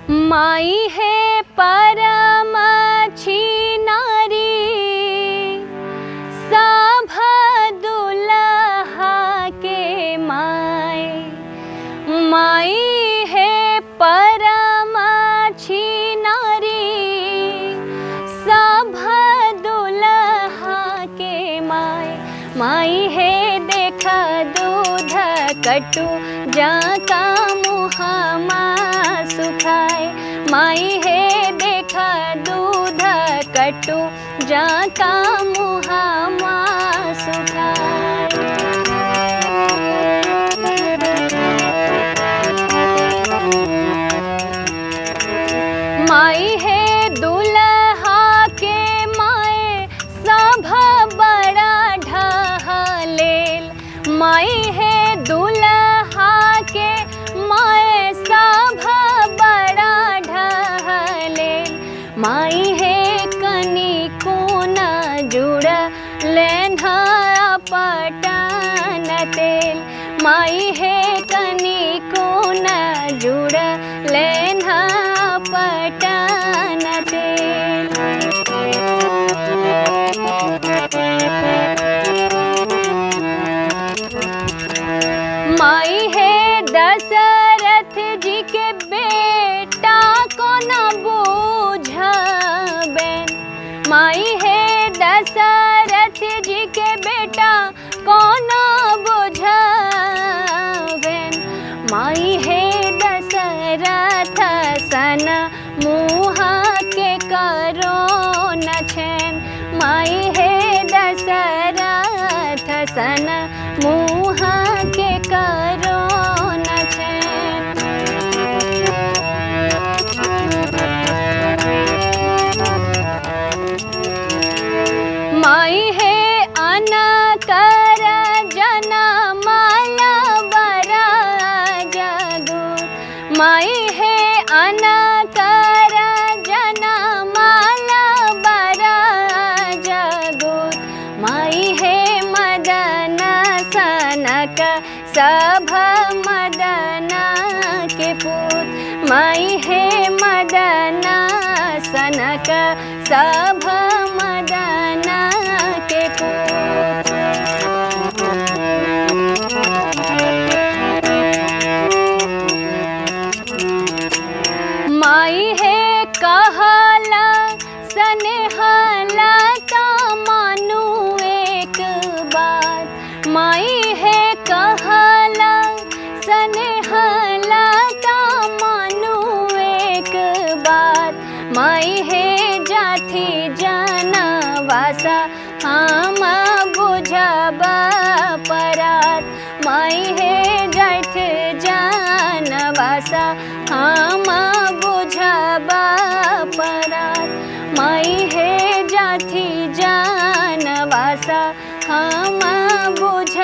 माई है परम नारी, सभ दुल्हा के माई। माई है परम नारी, सभ दुल्हा के माई। माई है देखा दूध कटु जाका मुहमा सुखाए। माई है देखा दूध कटु जाका मुहमा सुखाए। माई है दुल्हा के माए, सभ बड़ा ढहलेल। माई है दुल्हा के माए, सभ बड़ा ढहलेल। माई है कनिको न जुड़ लेन्हा पटन तेल। माई है कनिको न जुड़ लेन्हा पटन तेल। माई है दशरथ जी के बेटा को न बूझबेन। माई है दशरथ जी के बेटा को न बूझबेन। माई है दशरथ सन मुँह के करो न छेन। माई है दशरथ सन मुँह के करो न छेन। माई है अनकर जनमल बरा जगुत। माई है अनकर जनमल बरा जगुत। माई है मदन सनक सभ मदन के पूत। माई है मदन सनक सभ मदन के पूत। माई है कहला सनेहला ता मानू एक बात। माई है कहला सनेहला ता मानू एक बात। माई है जाथी जनवासा हम बुझब परात। माई है जाठ जनवासा हम बुझब परात। माई है जाथी जनवासा हम बुझ